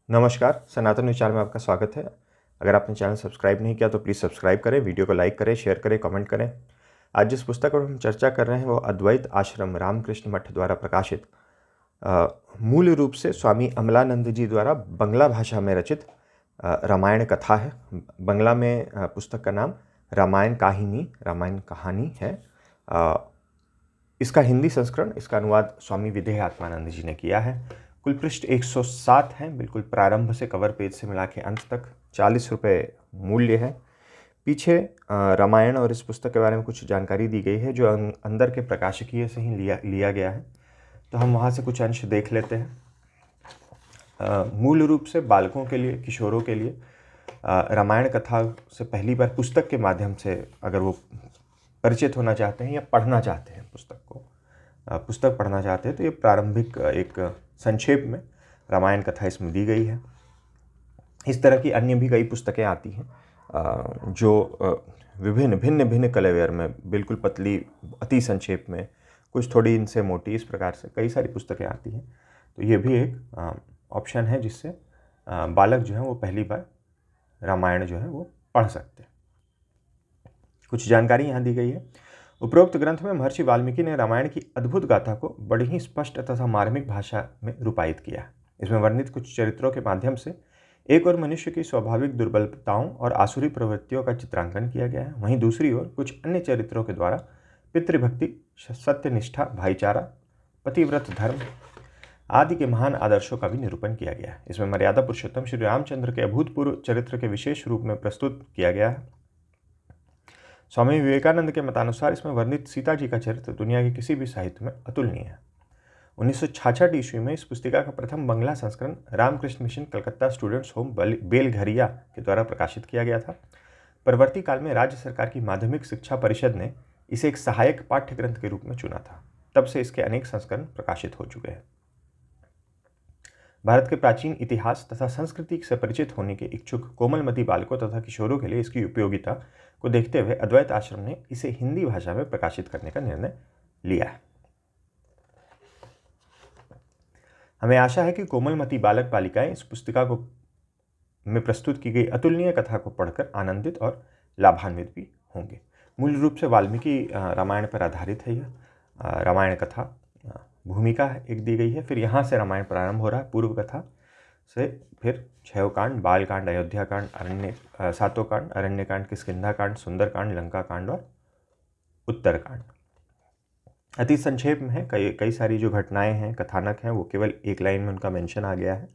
नमस्कार, सनातन विचार में आपका स्वागत है। अगर आपने चैनल सब्सक्राइब नहीं किया तो प्लीज़ सब्सक्राइब करें, वीडियो को लाइक करें, शेयर करें, कमेंट करें। आज जिस पुस्तक पर हम चर्चा कर रहे हैं वो अद्वैत आश्रम रामकृष्ण मठ द्वारा प्रकाशित मूल रूप से स्वामी अमलानंद जी द्वारा बंगला भाषा में रचित रामायण कथा है। बंगला में पुस्तक का नाम रामायण कहानी है। इसका हिंदी संस्करण, इसका अनुवाद स्वामी विदेह आत्मानंद जी ने किया है। कुल पृष्ठ 107 हैं, बिल्कुल प्रारंभ से कवर पेज से मिला के अंत तक। 40 रुपये मूल्य है। पीछे रामायण और इस पुस्तक के बारे में कुछ जानकारी दी गई है जो अंदर के प्रकाशकीय से ही लिया गया है, तो हम वहाँ से कुछ अंश देख लेते हैं। मूल रूप से बालकों के लिए, किशोरों के लिए रामायण कथा से पहली बार पुस्तक के माध्यम से अगर वो परिचित होना चाहते हैं या पढ़ना चाहते हैं, पुस्तक पढ़ना चाहते हैं, तो ये प्रारंभिक एक संक्षेप में रामायण कथा इसमें दी गई है। इस तरह की अन्य भी कई पुस्तकें आती हैं जो भिन्न भिन्न कलेवर में, बिल्कुल पतली, अति संक्षेप में, कुछ थोड़ी इनसे मोटी, इस प्रकार से कई सारी पुस्तकें आती हैं। तो ये भी एक ऑप्शन है जिससे बालक जो है वो पहली बार रामायण जो है वो पढ़ सकते हैं। कुछ जानकारी यहाँ दी गई है। उपरोक्त ग्रंथ में महर्षि वाल्मीकि ने रामायण की अद्भुत गाथा को बड़ी ही स्पष्ट तथा मार्मिक भाषा में रूपायित किया है। इसमें वर्णित कुछ चरित्रों के माध्यम से एक ओर मनुष्य की स्वाभाविक दुर्बलताओं और आसुरी प्रवृत्तियों का चित्रांकन किया गया है, वहीं दूसरी ओर कुछ अन्य चरित्रों के द्वारा पितृभक्ति, सत्यनिष्ठा, भाईचारा, पतिव्रत धर्म आदि के महान आदर्शों का भी निरूपण किया गया है। इसमें मर्यादा पुरुषोत्तम श्री रामचंद्र के अभूतपूर्व चरित्र के विशेष रूप में प्रस्तुत किया गया है। स्वामी विवेकानंद के मतानुसार इसमें वर्णित सीता जी का चरित्र दुनिया के किसी भी साहित्य में अतुलनीय है। 1966 ईस्वी में इस पुस्तिका का प्रथम बंगला संस्करण Ramakrishna mission Calcutta students home Belgharia के द्वारा प्रकाशित किया गया था। परवर्ती काल में राज्य सरकार की माध्यमिक शिक्षा परिषद ने इसे एक सहायक पाठ्य ग्रंथ के रूप में चुना था। तब से इसके अनेक संस्करण प्रकाशित हो चुके हैं। भारत के प्राचीन इतिहास तथा संस्कृति से परिचित होने के इच्छुक कोमलमती बालकों तथा किशोरों के लिए इसकी उपयोगिता को देखते हुए अद्वैत आश्रम ने इसे हिंदी भाषा में प्रकाशित करने का निर्णय लिया है। हमें आशा है कि कोमलमती बालक बालिकाएं इस पुस्तिका को में प्रस्तुत की गई अतुलनीय कथा को पढ़कर आनंदित और लाभान्वित भी होंगे। मूल रूप से वाल्मीकि रामायण पर आधारित है। यह रामायण कथा भूमिका एक दी गई है, फिर यहाँ से रामायण प्रारंभ हो रहा है। पूर्व कथा से फिर 6 कांड, बाल कांड, अयोध्या कांड, 7 कांड, अरण्य कांड, किष्किंधा कांड, सुंदर कांड, लंका कांड और उत्तर कांड। अति संक्षेप में है। कई सारी जो घटनाएं हैं, कथानक हैं, वो केवल एक लाइन में उनका मेंशन आ गया है,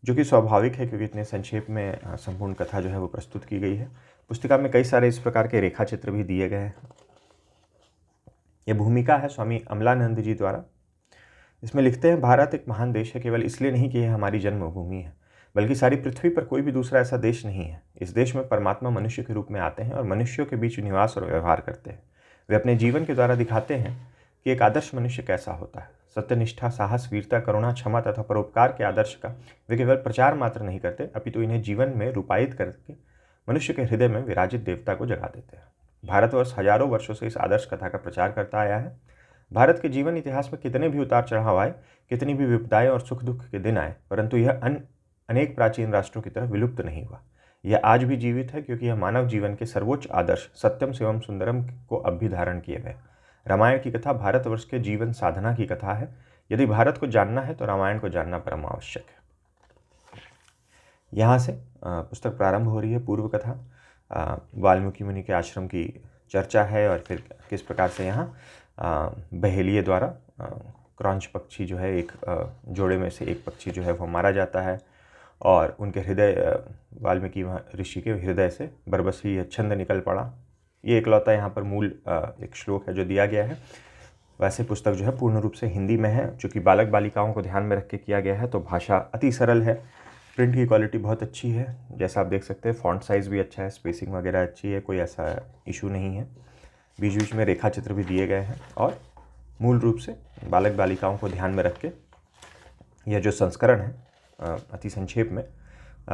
जो कि स्वाभाविक है क्योंकि इतने संक्षेप में संपूर्ण कथा जो है वो प्रस्तुत की गई है। पुस्तिका में कई सारे इस प्रकार के रेखा चित्र भी दिए गए हैं। ये भूमिका है स्वामी अमलानंद जी द्वारा। इसमें लिखते हैं, भारत एक महान देश है, केवल इसलिए नहीं कि यह हमारी जन्मभूमि है, बल्कि सारी पृथ्वी पर कोई भी दूसरा ऐसा देश नहीं है। इस देश में परमात्मा मनुष्य के रूप में आते हैं और मनुष्यों के बीच निवास और व्यवहार करते हैं। वे अपने जीवन के द्वारा दिखाते हैं कि एक आदर्श मनुष्य कैसा होता है। सत्यनिष्ठा, साहस, वीरता, करुणा, क्षमा तथा परोपकार के आदर्श का वे केवल प्रचार मात्र नहीं करते, अपितु इन्हें जीवन में रूपायित करके मनुष्य के हृदय में विराजित देवता को जगा देते हैं। भारतवर्ष हजारों वर्षों से इस आदर्श कथा का प्रचार करता आया है। भारत के जीवन इतिहास में कितने भी उतार चढ़ाव आए, कितनी भी विपदाएं और सुख दुख के दिन आए, परंतु यह अनेक प्राचीन राष्ट्रों की तरह विलुप्त नहीं हुआ। यह आज भी जीवित है क्योंकि यह मानव जीवन के सर्वोच्च आदर्श सत्यम शिवम सुंदरम को अब भी धारण किए हुए। रामायण की कथा भारतवर्ष के जीवन साधना की कथा है। यदि भारत को जानना है तो रामायण को जानना परम आवश्यक है। यहाँ से पुस्तक प्रारंभ हो रही है। पूर्व कथा वाल्मीकि मुनि के आश्रम की चर्चा है और फिर किस प्रकार से यहाँ बहेलिये द्वारा क्रॉंच पक्षी जो है, एक जोड़े में से एक पक्षी जो है वो मारा जाता है और उनके हृदय, वाल्मीकि ऋषि के हृदय से बरबसी छंद निकल पड़ा। ये एकलौता यहाँ पर मूल एक श्लोक है जो दिया गया है। वैसे पुस्तक जो है पूर्ण रूप से हिंदी में है। चूँकि बालक बालिकाओं को ध्यान में रख के किया गया है तो भाषा अति सरल है। प्रिंट की क्वालिटी बहुत अच्छी है, जैसा आप देख सकते हैं। फॉन्ट साइज़ भी अच्छा है, स्पेसिंग वगैरह अच्छी है, कोई ऐसा इशू नहीं है। बीच बीच में रेखा चित्र भी दिए गए हैं और मूल रूप से बालक बालिकाओं को ध्यान में रख के यह जो संस्करण है अति संक्षेप में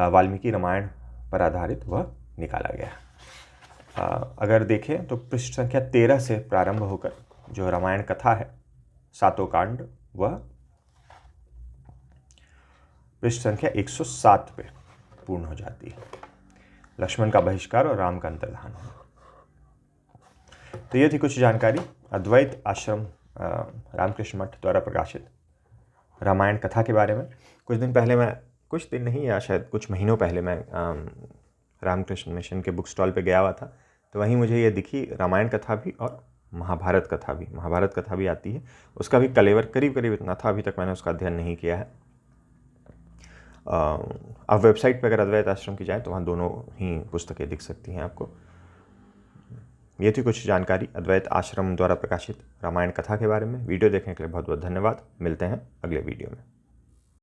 वाल्मीकि रामायण पर आधारित वह निकाला गया है। अगर देखें तो पृष्ठ संख्या 13 से प्रारंभ होकर जो रामायण कथा है, 7 कांड, वह पृष्ठ संख्या 107 पे पूर्ण हो जाती है। लक्ष्मण का बहिष्कार और राम का अंतर्धान। तो ये थी कुछ जानकारी अद्वैत आश्रम रामकृष्ण मठ द्वारा प्रकाशित रामायण कथा के बारे में। कुछ दिन नहीं या शायद कुछ महीनों पहले मैं रामकृष्ण मिशन के बुक स्टॉल पे गया हुआ था, तो वहीं मुझे ये दिखी रामायण कथा भी और महाभारत कथा भी आती है। उसका भी कलेवर करीब इतना था, अभी तक मैंने उसका अध्ययन नहीं किया है। अब वेबसाइट पर अगर अद्वैत आश्रम की जाए तो वहाँ दोनों ही पुस्तकें दिख सकती हैं आपको। ये थी कुछ जानकारी अद्वैत आश्रम द्वारा प्रकाशित रामायण कथा के बारे में। वीडियो देखने के लिए बहुत बहुत धन्यवाद। मिलते हैं अगले वीडियो में।